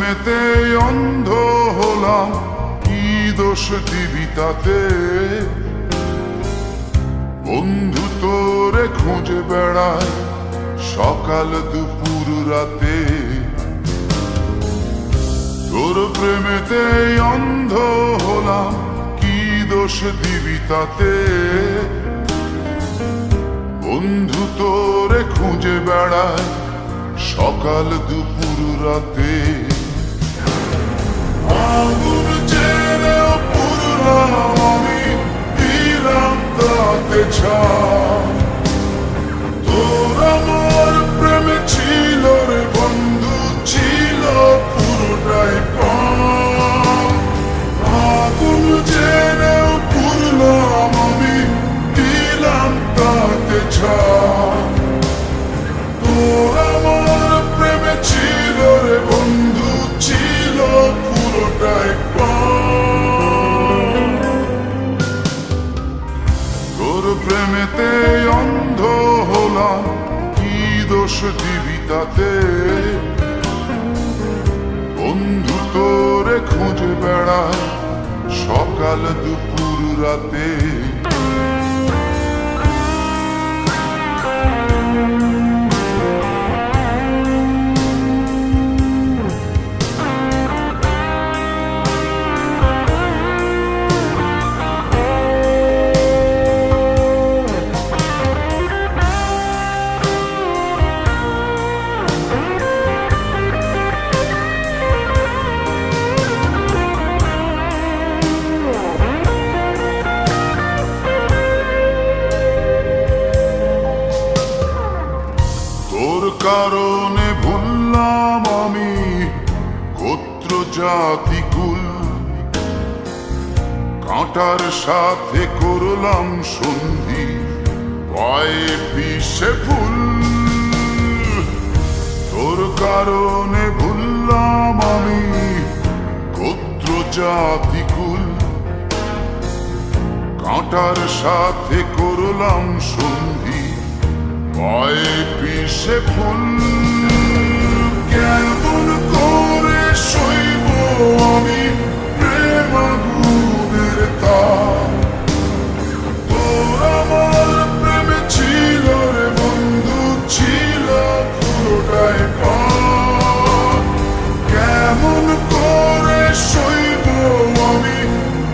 প্রেমেতে অন্ধ হলাম, কি দোষ দিবি তাতে? বন্ধু তোরে খুঁজে বেড়ায় সকাল দুপুর রাতে। তোর প্রেমেতে অন্ধ হলাম, কি দোষ দিবি তাতে? বন্ধু তোরে খুঁজে বেড়ায় সকাল দুপুর রাতে। আগুন জেলেও পুরলাম আমি, দিলাম তাতে ছাই। তোর আমার প্রেমে ছিল রে বন্ধু, ছিল পুরোটাই পাপ। আগুন জেলেও পুরলাম আমি, দিলাম তাতে ছাই। তোর আমার প্রেমে ছিল রে বন্ধু, ছিল পুরোটাই পাপ। তোর প্রেমেতে অন্ধ হলাম, কি দোষ দিবি তাতে? বন্ধু তোরে খুঁজে বেড়ায় সকাল দুপুর রাতে। তোর কারণে ভুললাম আমি গোত্র জাতি কুল, কাঁটার সাথে করলাম সন্ধি, পায়ে পিষে ফুল। তোর কারণে ভুললাম আমি গোত্র জাতি কুল, কাঁটার সাথে করলাম সন্ধি, পায়ে পিষে ফুল। কেমন করে সইব আমি প্রেম আগুনের তাপ? তোর আমার প্রেমে ছিল রে বন্ধু, ছিল পুরোটাই পাপ। কেমন করে সইব আমি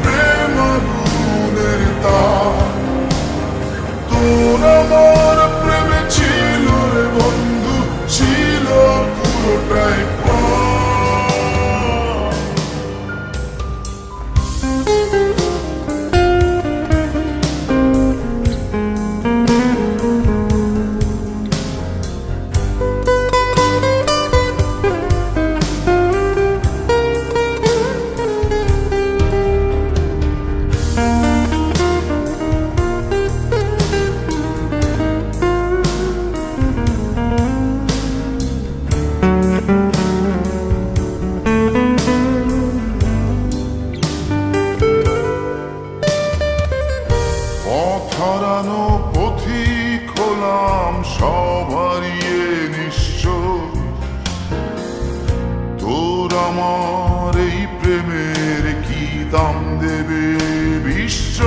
প্রেম আগুনের তাপ? তোর আমার প্রেমে ছিল রে বন্ধু, ছিল পুরোটাই পাপ। হারানো পথিক হলাম, সব হারিয়ে নিঃস্ব। তোর আমার এই প্রেমের কি দাম দেবে বিশ্ব?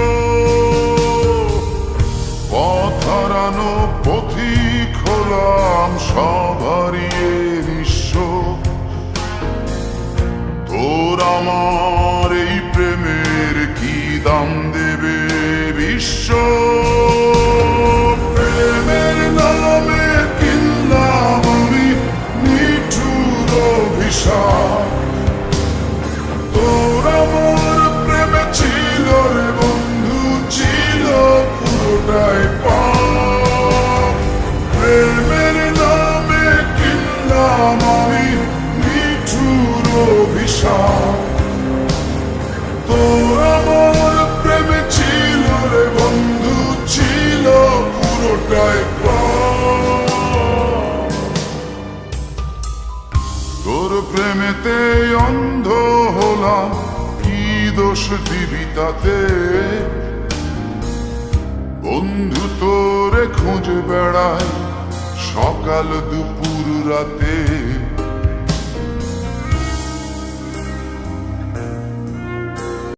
পথ হারানো পথিক হলাম, সব হারিয়ে নিঃস্ব। তোর আমার এই প্রেমের কি দাম দেবে বিশ্ব? প্রেমের নামে কিনলাম আমি নিঠুর অভিশাপ। তোর আমার প্রেমে ছিল রে বন্ধু, ছিল পুরোটাই পাপ। প্রেমের নামে কিনলাম আমি নিঠুর অভিশাপ। তোর আমার প্রেমে ছিল রে বন্ধু, ছিল পুরোটাই পাপ। তোর প্রেমেতে অন্ধ হলাম, কি দোষ দিবি তাতে? বন্ধু তোরে খুঁজে বেড়ায় সকাল দুপুর রাতে।